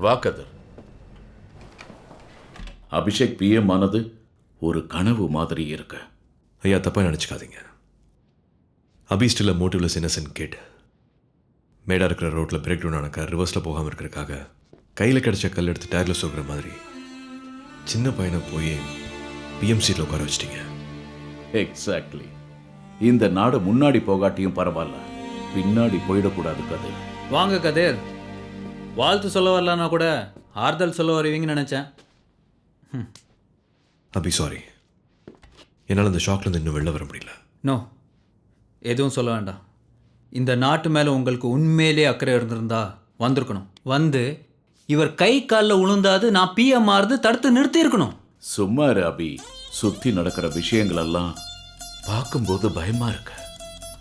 வா கதிர். அபிஷேக் பிஎம் ஆனது ஒரு கனவு மாதிரி இருக்கு. ஐயா தப்பாக நினச்சிக்காதீங்க. அபி ஸ்டில் மோட்டிவ்லெஸ் இன்னசென்ட் கிட். மேடாக இருக்கிற ரோட்டில் பிரேக் டவுன் ஆனக்கா ரிவர்ஸில் போகாமல் இருக்கிறதுக்காக கையில் கிடச்ச கல் எடுத்து டயரில் சொல்கிற மாதிரி சின்ன பையனை போய் பிஎம் சீட்டில் உட்கார வச்சிட்டிங்க. எக்ஸாக்ட்லி. இந்த நாடு முன்னாடி போகாட்டியும் பரவாயில்ல, பின்னாடி போயிடக்கூடாது கதிர். வாங்க கதிர். வாழ்த்து சொல்ல வரலன்னா கூட ஆறுதல் சொல்ல வருவீங்கன்னு நினச்சேன். அபி சாரி, என்னால் அந்த ஷாக்லேருந்து இன்னும் வெளில வர முடியல. நோ, எதுவும் சொல்ல வேண்டாம். இந்த நாட்டு மேலே உங்களுக்கு உண்மையிலே அக்கறை இருந்திருந்தா வந்திருக்கணும். வந்து இவர் கை காலில் உளுந்தாது நான் பிஎம் ஆறுது தடுத்து நிறுத்தி இருக்கணும். சும்மா இரு அபி. சுற்றி நடக்கிற விஷயங்கள் எல்லாம் பார்க்கும்போது பயமா இருக்கு.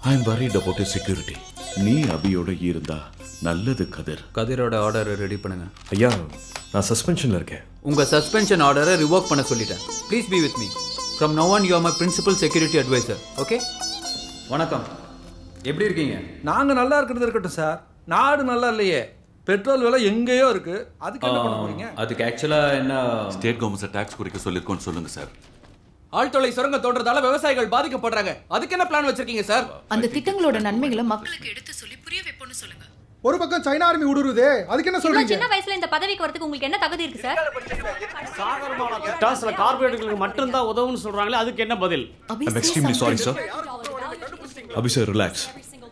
I am worried about security. நீ அபியோட இருந்தா நல்லது கதிர். கதிரோட ஆர்டரை ரெடி பண்ணுங்க. ஐயா நான் சஸ்பென்ஷனில் இருக்கேன். உங்கள் சஸ்பென்ஷன் ஆர்டரை ரிவோக் பண்ண சொல்லிட்டேன். Please be with me. From now on you are my principal security adviser. Okay, வணக்கம். எப்படி இருக்கீங்க? நாங்கள் நல்லா இருக்கிறது இருக்கட்டும் சார். நாடு நல்லா இல்லையே, பெட்ரோல் விலை எங்கேயோ இருக்கு. அதுக்கு என்ன பண்ண போறீங்க? அதுக்கு ஆக்சுவலாக என்ன, ஸ்டேட் கவர்மெண்ட் டாக்ஸ் குறைக்க சொல்லியிருக்கோன்னு சொல்லுங்க சார். ஆழ்துளை சுரங்க தோன்றதால விவசாயிகள் பாதிக்கப்படுறாங்க. அதுக்கு என்ன பிளான் வச்சிருக்கீங்க சார்? அந்த திட்டங்களோட நன்மைகளை மக்களுக்கு எடுத்து சொல்லி புரிய வைப்போம்னு சொல்லுங்க. ஒரு பக்கம் சைனா ஆர்மி ஊடுருதே, அதுக்கு என்ன சொல்றீங்க? சின்ன வயசுல இந்த பதவிக்கு வரதுக்கு உங்களுக்கு என்ன தகுதி இருக்கு சார்? டாஸ்ல கார்ப்பரேட்டுகளுக்கு மட்டும் தான் உதவுன்னு சொல்றாங்களே, அதுக்கு என்ன பதில்? I'm extremely sorry sir. Abhi sir relax.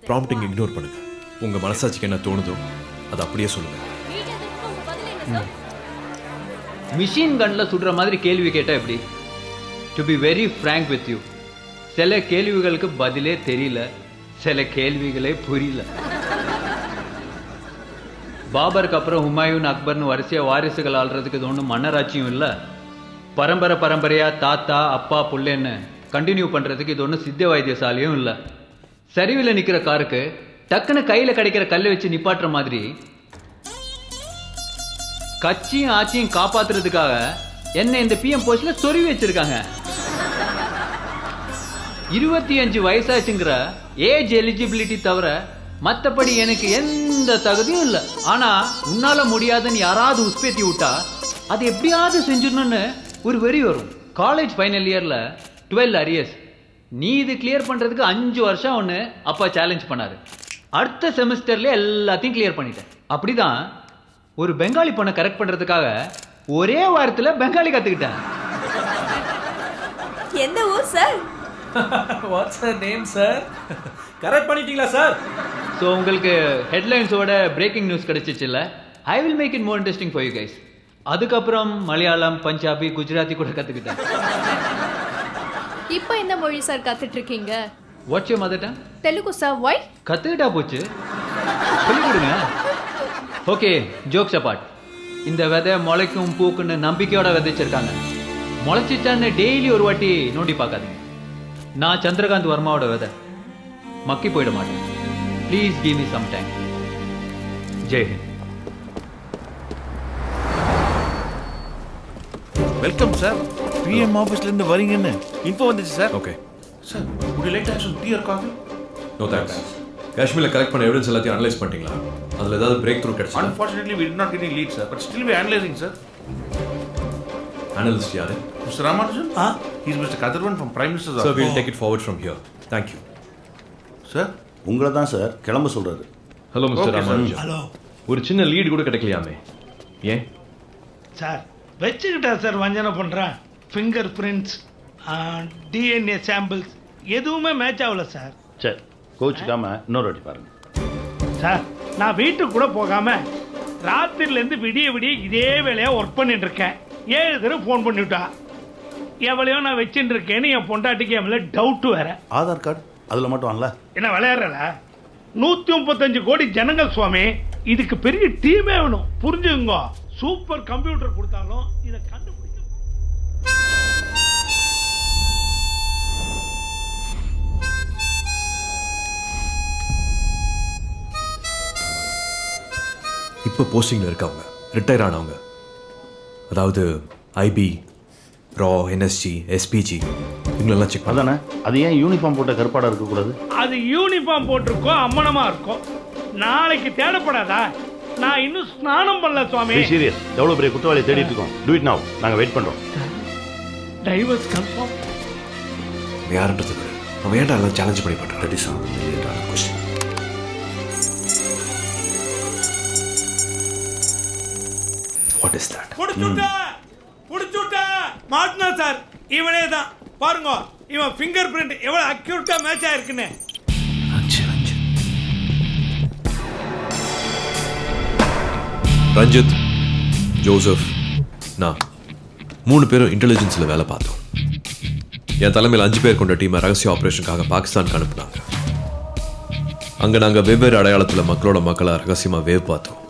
Prompting ignore பண்ணுங்க. உங்கள் மனசாட்சிக்கு என்ன தோணுதோ அதை அப்படியே சொல்லுங்கள். மிஷின் கன்னில் சுடுற மாதிரி கேள்வி கேட்டால் எப்படி? To be very frank with you, சில கேள்விகளுக்கு பதிலே தெரியல, சில கேள்விகளே புரியல. பாபருக்கு அப்புறம் ஹுமாயூன், அக்பர்னு வரிசையாக வாரிசுகள் ஆள்றதுக்கு இது ஒன்றும் மன்னராட்சியும் இல்லை. பரம்பரையாக தாத்தா அப்பா புள்ளேன்னு கண்டினியூ பண்ணுறதுக்கு இது ஒன்றும் சித்த வைத்தியசாலையும் இல்லை. சரிவில் நிற்கிற காருக்கு டக்குன்னு கையில் கிடைக்கிற கல்லை வச்சு நிப்பாட்டுற மாதிரி கட்சியும் ஆட்சியும் காப்பாத்துறதுக்காக என்ன இந்த பிஎம் போஸ்ட்ல சொருவி வச்சிருக்காங்க. 25 வயசாச்சுங்கிற ஏஜ் எலிஜிபிலிட்டி தவிர மற்றபடி எனக்கு எந்த தகுதியும் இல்லை. ஆனா உன்னால முடியாதுன்னு யாராவது உற்பத்தி விட்டா அது எப்படியாவது செஞ்சிடணும்னு ஒரு வெறி வரும். காலேஜ் ஃபைனல் இயர்ல 12 அரியர்ஸ். நீ இது கிளியர் பண்றதுக்கு 5 வருஷம் ஒன்று அப்பா சேலஞ்ச் பண்ணாரு. அடுத்த செமஸ்டர்ல எல்லாத்தையும் கிளியர் பண்ணிட்டேன். அப்படிதான் ஒரு பெங்காலி பொண்ணை கரெக்ட் பண்றதுக்காக ஒரே வாரத்தில் பெங்காலி கத்துக்கிட்டேன். எந்த ஊர் sir? What's her name sir? Correct பண்ணிட்டீங்களா சார்? ஸோ உங்களுக்கு ஹெட்லைன்ஸோட பிரேக்கிங் நியூஸ் கிடைச்சிச்சுல்ல? I will make it more interesting for you guys. அதுக்கப்புறம் மலையாளம், பஞ்சாபி, குஜராத்தி கூட கற்றுக்கிட்டேன். இப்போ எந்த மொழி சார் கத்துட்டு இருக்கீங்க? What's your mother tongue? Telugu sir. Why? கற்றுக்கிட்டா போச்சு, சொல்லி கொடுங்க. Okay, jokes apart. இந்த விதை முளைக்கும் பூக்குன்னு நம்பிக்கையோட விதைச்சிருக்காங்க. முளைச்சிச்சான்னு டெய்லி ஒரு வாட்டி நோண்டி பார்க்காதீங்க. நான் சந்திரகாந்த் வர்மாவோட விதை, மக்கி போயிட மாட்டேன். Please give me some time. Jai Hind. Welcome sir. PM ஆஃபீஸ்ல இருந்து வரீங்கன்னு இன்ஃபோ வந்துச்சு sir. Okay sir, would you like to have some tea or coffee? No thanks. காஷ்மீரில் கலெக்ட் பண்ண எவிடன்ஸ் எல்லாத்தையும் அனலைஸ் பண்ணிட்டீங்களா? அதில் ஏதாவது பிரேக் த்ரூ கிடைச்சா? Unfortunately, we did not get any lead, sir, but still we are analyzing, sir. Analyst யாரு? Mr. Ramanujam? He is Mr. Kathir from Prime Minister's office. Sir, we'll take it forward from here. Thank you. Sir? உங்களை தான் sir கிளம்ப சொல்றாரு. Hello mister Okay, sir. Ramanujam. Hello ஒரு சின்ன lead கூட கிடைக்கலையாமே, ஏன்? Sir, வச்சுக்கிட்டா சார் வஞ்சனை பண்ணுறேன். ஃபிங்கர் பிரிண்ட்ஸ், டிஎன்ஏ சாம்பிள்ஸ் எதுவுமே மேட்ச் ஆகல சார். சரி, கோச்சிக்காம இன்னொரு வாட்டி பாருங்க. சார், நான் வீட்டுக்கு கூட போகாமல் ராத்திரிலேருந்து விடிய விடிய இதே வேலையாக ஒர்க் பண்ணிட்டு இருக்கேன். 7 தடவை ஃபோன் பண்ணிவிட்டா. எவ்வளையோ நான் வச்சுட்டு இருக்கேன்னு என் பொண்டாட்டிக்கு என் மேலே டவுட்டு வேற. ஆதார் கார்டு அதில் மட்டும் வாங்கல. என்ன விளையாடுறல? 135 கோடி ஜனங்கள் சுவாமி. இதுக்கு பெரிய டீமே வேணும், புரிஞ்சுங்க. சூப்பர் கம்ப்யூட்டர் கொடுத்தாலும் இதை கண்டுபிடிக்க. இப்போ போஸ்டிங்கில் இருக்கவங்க, ரிட்டையர் ஆனவங்க, அதாவது ஐபி, ரா, என்எஸ்ஜி, எஸ்பிஜி, இவங்களெல்லாம் செக் அதானே? அது ஏன் யூனிஃபார்ம் போட்ட கருப்பாடாக இருக்கக்கூடாது? அது யூனிஃபார்ம் போட்டிருக்கோம், அம்மனமாக இருக்கும். நாளைக்கு தேடப்படாதா? நான் இன்னும் ஸ்நானம் பண்ணல சுவாமி. சீரியஸ், எவ்வளோ பெரிய குற்றவாளி தேடிட்டு இருக்கோம். Do it now. நாங்கள் வெயிட் பண்ணுறோம். Divorce confirm. யாருன்றது விட அவன் ஏன்டா எல்லாம் சேலஞ்ச் பண்ணி பண்ணுறான். That is million question. What is that? புடிச்சுட்ட மாட்டினா சார். இவனே தான் பாருங்க. இவன் ஃபிங்கர் பிரிண்ட் எவ்வளவு அக்யூரேட்டா மேட்ச் ஆயிருக்குன்னு. ரஞ்சித், ஜோசப், நான் 3 பேரும் இன்டெலிஜென்ஸில் வேலை பார்த்தோம். என் தலைமையில் 5 பேர் கொண்ட டீமை ரகசிய ஆப்ரேஷனுக்காக பாகிஸ்தானுக்கு அனுப்புனாங்க. அங்கே நாங்கள் வெவ்வேறு அடையாளத்தில் மக்களோட மக்களாக ரகசியமாக வேவ் பார்த்தோம்.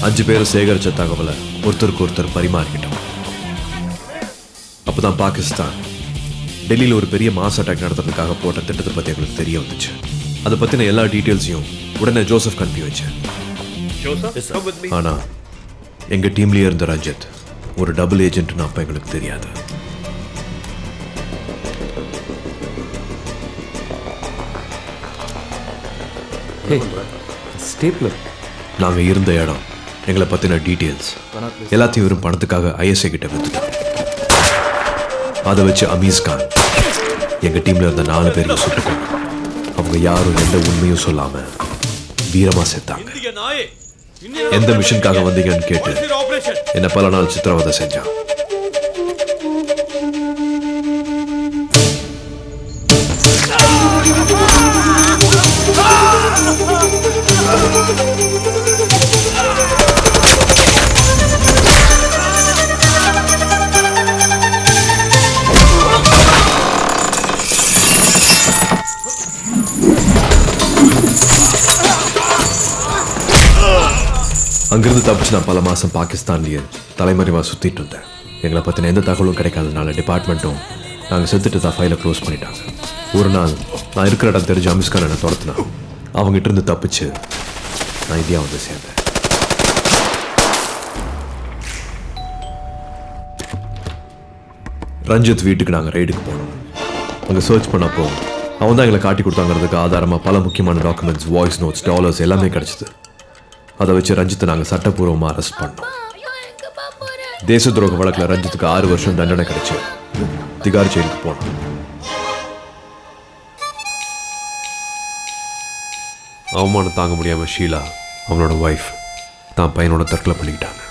5 பேரும் சேகரித்த தகவலை ஒருத்தருக்கு ஒருத்தர் பரிமாறிக்கிட்டோம். அப்போ தான் பாகிஸ்தான் டெல்லியில் ஒரு பெரிய மாஸ் அட்டாக் நடத்துறதுக்காக போட்ட திட்டத்தை பற்றி எங்களுக்கு தெரிய வந்துச்சு. அதை பற்றின எல்லா டீட்டெயில்ஸையும் உடனே ஜோசப் அனுப்பி வச்சேன். ஆனால் எங்கள் டீம்லேயே இருந்த ரஞ்சித் ஒரு டபுள் ஏஜென்ட்னு அப்போ எங்களுக்கு தெரியாது. நாங்கள் இருந்த இடம், எங்களை பற்றின டீட்டெயில்ஸ் எல்லாத்தையும் வெறும் பணத்துக்காக ஐஎஸ்ஐ கிட்ட வித்துட்டோம். அதை வச்சு அமீஸ் கான் எங்கள் டீமில் இருந்த 4 பேரையும் சுட்டுக்கோங்க. அவங்க யாரும் எந்த உண்மையும் சொல்லாமல் வீரமாக செத்தாங்க. எந்த மிஷனுக்காக வந்தீங்கன்னு கேட்டு என்ன பல நாள் சித்திரவதை செஞ்சான். அங்கிருந்து தப்பிச்சு நான் பல மாதம் பாகிஸ்தான்லேயே தலைமறைவாக சுற்றிட்டு இருந்தேன். எங்களை பற்றின எந்த தகவலும் கிடைக்காதனால டிபார்ட்மெண்ட்டும் நாங்கள் செத்துட்டு தான் ஃபைலை க்ளோஸ் பண்ணிட்டாங்க. ஒரு நாள் நான் இருக்கிற இடம் தெரிஞ்சு அமிஸ்கான் என்னை துரத்துனா. அவங்ககிட்ட இருந்து தப்பிச்சு நான் இந்தியா வந்து சேர்ந்தேன். ரஞ்சித் வீட்டுக்கு நாங்கள் ரைடுக்கு போனோம். அங்கே சர்ச் பண்ணப்போ அவன் தான் எங்களை காட்டி கொடுத்தாங்கிறதுக்கு ஆதாரமாக பல முக்கியமான டாக்குமெண்ட்ஸ், வாய்ஸ் நோட்ஸ், டாலர்ஸ் எல்லாமே கிடச்சிது. அதை வச்சு ரஞ்சித்தை நாங்கள் சட்டப்பூர்வமாக அரெஸ்ட் பண்ணோம். தேச துரோக வழக்கில் ரஞ்சித்துக்கு 6 வருஷம் தண்டனை கிடைச்சு திகார் ஜெயிலுக்கு போனோம். அவமானம் தாங்க முடியாமல் ஷீலா, அவனோட ஒய்ஃப், தான் பையனோட தற்கொலை பண்ணிக்கிட்டாங்க.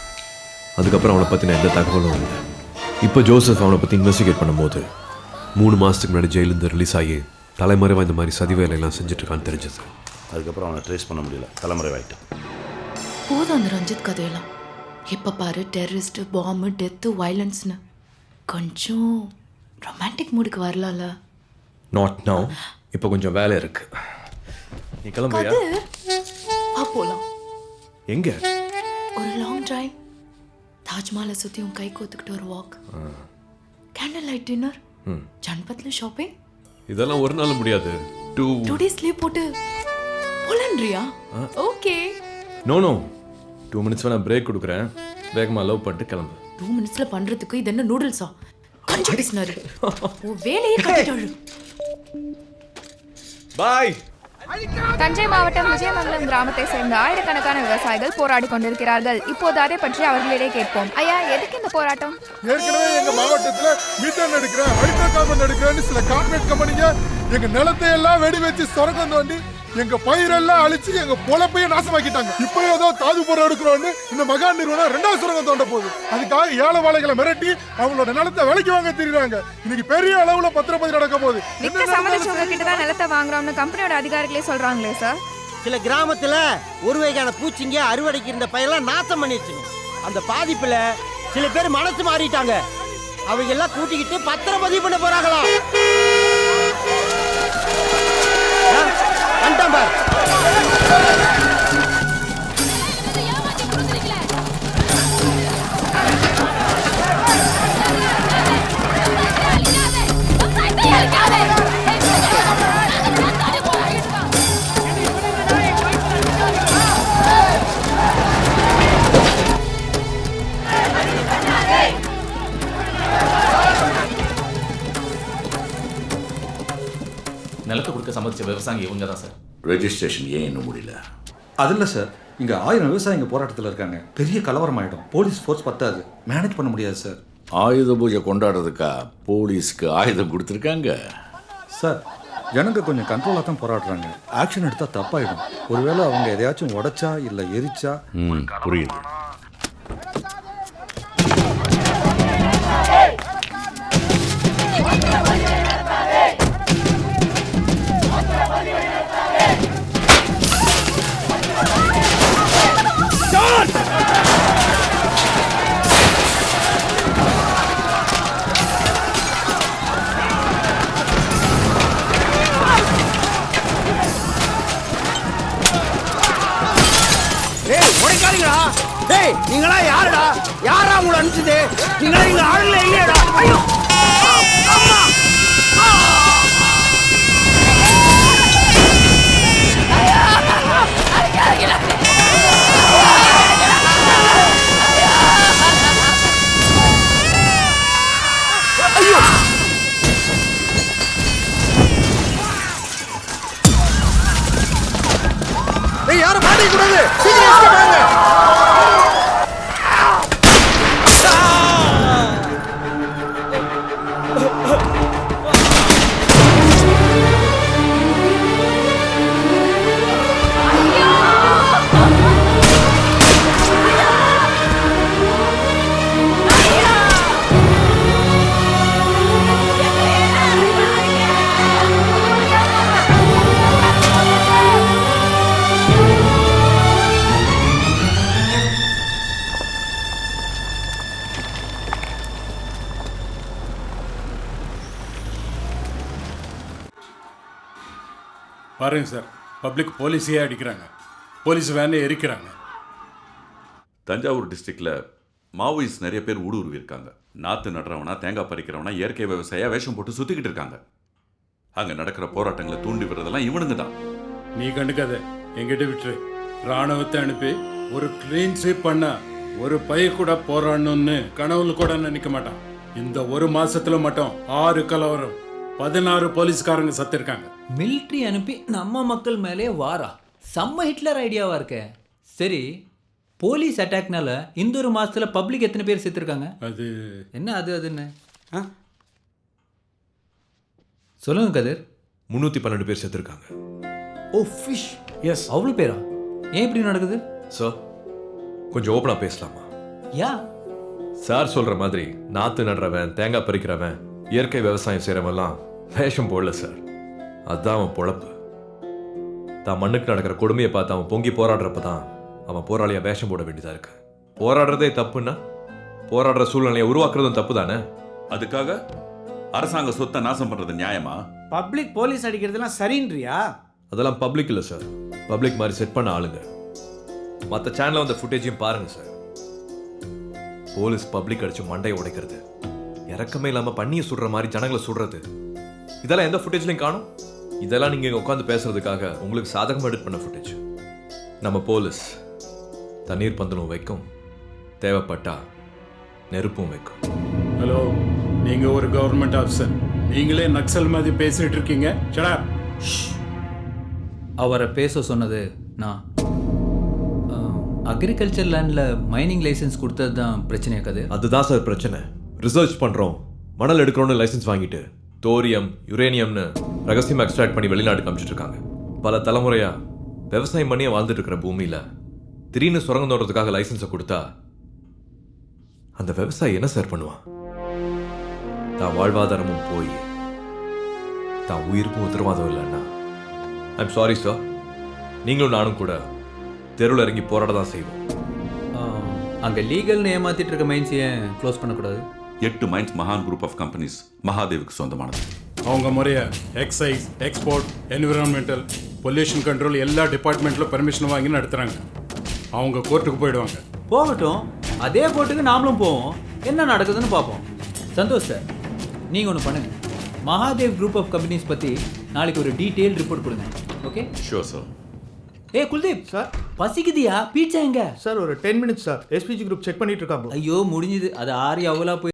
அதுக்கப்புறம் அவனை பற்றின எந்த தகவலும் இல்லை. இப்போ ஜோசப் அவனை பற்றி இன்வெஸ்டிகேட் பண்ணும்போது 3 மாதத்துக்கு முன்னாடி ஜெயிலிருந்து ரிலீஸ் ஆகி தலைமறைவாக இந்த மாதிரி சதி வேலையெல்லாம் செஞ்சுட்ருக்கான்னு தெரிஞ்சது. அதுக்கப்புறம் அவனை ட்ரேஸ் பண்ண முடியல, தலைமறைவாயிட்டான். போதும் அந்த ரஞ்சித் கதையெல்லாம். எப்போ பாரு டெரரிஸ்ட், பாம்பு, டெத்து, வயலன்ஸ்னு. கொஞ்சம் ரொமான்டிக் மூடுக்கு வரலாம்ல. Not now. இப்போ கொஞ்சம் வேலை இருக்கு. நீ கிளம்புறியா? போலாம். எங்க? ஒரு லாங் டிரைவ், தாஜ்மஹாலை சுற்றி உன் கை கோத்துக்கிட்டு ஒரு வாக், கேண்டில் லைட் டின்னர், ஜன்பத்ல ஷாப்பிங். இதெல்லாம் ஒரு நாள் முடியாது. 2 days லீவ் போட்டு போலன்றியா? ஓகே. நோ 2 மினிட்ஸ் நான் பிரேக் கொடுக்குறேன். வேகமாக லவ் பண்ணிட்டு கிளம்பு. 2 மினிட்ஸ்ல பண்றதுக்கு இது என்ன நூடுல்ஸா? கொஞ்சம் பிஸ்னரி. ஓ வேலையே கட்டிட்டாரு. பாய். தஞ்சை மாவட்டம் விஜயமங்கலம் கிராமத்தை சேர்ந்த ஆயிரக்கணக்கான விவசாயிகள் போராடி கொண்டிருக்கிறார்கள். இப்போது அதை பற்றி அவர்களிடையே கேட்போம். ஐயா, எதுக்கு இந்த போராட்டம்? ஏற்கனவே எங்க மாவட்டத்துல மீத்தேன் எடுக்கிறேன், ஹைட்ரோகார்பன் எடுக்கிறேன்னு சில கார்பரேட் கம்பெனிங்க எங்க நிலத்தை எல்லாம் வெடி வச்சு சொரக்கம் தோண்டி எங்க பயிரெல்லாம் அழிச்சு எங்க பொழப்பையே நாசமாக்கிட்டாங்க. இப்போ ஏதோ தாது பொருள் எடுக்கிறோன்னு இந்த மகா நிறுவனம் 2வது சுரங்கம் தோண்ட போகுது. அதுக்காக ஏழை வாழைகளை மிரட்டி அவங்களோட நிலத்தை விலைக்கு வாங்க தெரியுறாங்க. இன்னைக்கு பெரிய அளவுல பத்திரப்பதி நடக்க போகுது. சம்மதிச்சவங்க கிட்ட தான் நிலத்தை வாங்குறோம்னு கம்பெனியோட அதிகாரிகளே சொல்றாங்களே சார். சில கிராமத்துல ஒரு வகையான பூச்சிங்க அறுவடைக்கு இருந்த பயிரெல்லாம் நாசம் பண்ணிடுச்சுங்க. அந்த பாதிப்புல சில பேர் மனசு மாறிட்டாங்க. அவங்க எல்லாம் கூட்டிக்கிட்டு பத்திரப்பதிவு பண்ண போறாங்களா? நிலத்தை கொடுக்க சம்மதிச்ச விவசாயி இவங்க தான் சார். ரெஜிஸ்ட்ரேஷன் ஏன் இன்னும் முடியல? அது இல்லை சார், இங்கே 1000 விவசாயிங்க போராட்டத்தில் இருக்காங்க. பெரிய கலவரம் ஆகிடும். போலீஸ் ஃபோர்ஸ் பத்தாது, மேனேஜ் பண்ண முடியாது சார். ஆயுத பூஜை கொண்டாடுறதுக்கா போலீஸ்க்கு ஆயுதம் கொடுத்துருக்காங்க? சார் ஜனங்க கொஞ்சம் கண்ட்ரோலாக தான் போராடுறாங்க. ஆக்ஷன் எடுத்தால் தப்பாயிடும். ஒருவேளை அவங்க எதையாச்சும் உடைச்சா இல்லை எரிச்சா. புரியுது. நீங்களா யாருடா? யாரா உங்களை அனுப்பிச்சது? நீங்களா இங்க ஆளுங்களே இல்லையாடா? ஐயோ அம்மா! ஐயோ! ஏய் யாரும் மாட்டிக்க கூடாது. சீக்கிரம் எஸ்கேப் ஆகுங்க. பாருங்க சார், பப்ளிக் போலீஸையே அடிக்கிறாங்க, போலீஸ் வேனே எரிக்கிறாங்க. தஞ்சாவூர் டிஸ்ட்ரிக்ட்ல மாவோயிஸ்ட் நிறைய பேர் ஊடுருவி இருக்காங்க. நாற்று நடுறவனா, தேங்காய் பறிக்கிறவனா, இயற்கை விவசாயியா வேஷம் போட்டு சுத்திக்கிட்டு இருக்காங்க. அங்க நடக்கிற போராட்டங்களை தூண்டி விடுறதெல்லாம் இவனுங்க தான். நீ கண்டுக்காத, எங்கிட்ட விட்டுரு. ராணுவத்தை அனுப்பி ஒரு கிளீன் ஸ்வீப் பண்ண ஒரு பைய கூட போராடணும்னு கனவுல கூட நினைக்க மாட்டான். இந்த ஒரு மாசத்துல மட்டும் 6 கலவரம், 16 போலீஸ்காரங்க சத்திருக்காங்க. மிலிட்ரி அனுப்பி நம்ம மக்கள் மேலே வாரா, செம்ம ஹிட்லர் ஐடியாவா இருக்க. சரி, போலீஸ் அட்டாக்னால இந்த ஒரு மாசத்துல பப்ளிக் எத்தனை பேர் செத்துருக்காங்க? அது என்ன அதுன்னு சொல்லுங்க கதிர். 312 பேர் செத்துருக்காங்க. ஓ ஃபிஷ், எஸ், அவ்வளோ பேரா? ஏன் இப்படி நடக்குது சார்? கொஞ்சம் ஓப்பனாக பேசலாமா? யா சார் சொல்கிற மாதிரி நாற்று நடுறவன், தேங்காய் பறிக்கிறவன், இயற்கை விவசாயம் செய்கிறவன்லாம் வேஷம் போடல சார். அதுதான் அவன் பொழப்பு. தான் மண்ணுக்கு நடக்கிற கொடுமையை பார்த்து அவன் பொங்கி போராடுறப்ப தான் அவன் போராளியாக வேஷம் போட வேண்டியதாக இருக்கு. போராடுறதே தப்புன்னா போராடுற சூழ்நிலையை உருவாக்குறதும் தப்பு தானே? அதுக்காக அரசாங்க சொத்தை நாசம் பண்றது நியாயமா? பப்ளிக் போலீஸ் அடிக்கிறதுலாம் சரின்றியா? அதெல்லாம் பப்ளிக் இல்லை சார், பப்ளிக் மாதிரி செட் பண்ண ஆளுங்க. மற்ற சேனலில் வந்த ஃபுட்டேஜையும் பாருங்க சார். போலீஸ் பப்ளிக் அடிச்சு மண்டையை உடைக்கிறது, இறக்கமே இல்லாமல் பண்ணியை சுடுற மாதிரி ஜனங்களை சுடுறது, இதெல்லாம் எந்த ஃபுட்டேஜ்லையும் காணும். இதெல்லாம் நீங்கள் இங்கே உட்காந்து பேசுறதுக்காக உங்களுக்கு சாதகமாக எடிட் பண்ண ஃபுட்டேஜ். நம்ம போலீஸ் தண்ணீர் பந்தலும் வைக்கும், தேவைப்பட்டா நெருப்பும் வைக்கும். ஹலோ, நீங்க ஒரு கவர்மெண்ட் ஆஃபீஸர், நீங்களே நக்சல் மாதிரி பேசிட்டு இருக்கீங்க. சடா. அவரை பேச சொன்னது நான். அக்ரிகல்ச்சர் லேண்டில் மைனிங் லைசன்ஸ் கொடுத்தது தான் பிரச்சனையா கதிர்? அதுதான் சார் பிரச்சனை. ரிசர்ச் பண்ணுறோம், மணல் எடுக்கிறோன்னு லைசன்ஸ் வாங்கிட்டு தோரியம், யுரேனியம்னு ரகசியமாக எக்ஸ்ட்ராக்ட் பண்ணி வெளிநாட்டுக்கு அனுப்பிச்சிட்டு இருக்காங்க. பல தலைமுறையாக விவசாயம் பண்ணியே வாழ்ந்துட்டு இருக்கிற பூமியில் திடீர்னு சுரங்கம் தோன்றதுக்காக லைசன்ஸை கொடுத்தா அந்த விவசாயி என்ன சார் பண்ணுவான்? தான் வாழ்வாதாரமும் போய் தான் உயிருக்கும் உத்தரவாதம் இல்லைன்னா ஐம் சாரி சார், நீங்களும் நானும் கூட தெருவில் இறங்கி போராட தான் செய்வோம். அங்கே லீகல்னு ஏமாத்திட்டு இருக்க மைன்ஸையே க்ளோஸ் பண்ணக்கூடாது. 8 மைன்ஸ் மகான் குரூப் ஆஃப் கம்பெனிஸ் மகாதேவுக்கு சொந்தமானது. அவங்க முறைய exercise, export, environmental, pollution control எல்லா டிபார்ட்மெண்ட்ல பெர்மிஷன் வாங்கி நடத்துறாங்க. அவங்க கோர்ட்டுக்கு போயிடுவாங்க. போகட்டும், அதே கோர்ட்டுக்கு நாமளும் போவோம், என்ன நடக்குதுன்னு பார்ப்போம். சந்தோஷ் சார், நீங்கள் ஒன்று பண்ணுங்க, மகாதேவ் குரூப் ஆஃப் கம்பெனிஸ் பற்றி நாளைக்கு ஒரு டீட்டெயில் ரிப்போர்ட் கொடுங்க. ஓகே? Sure sir. ஏய் குல்தீப் சார், பசிக்குதியா? பீட்சா எங்க சார்? ஒரு 10 minutes sir. SPG group check பண்ணிட்டு இருக்காங்க. ஐயோ முடிஞ்சுது, அது ஆர்யா அவ்வளோ போய்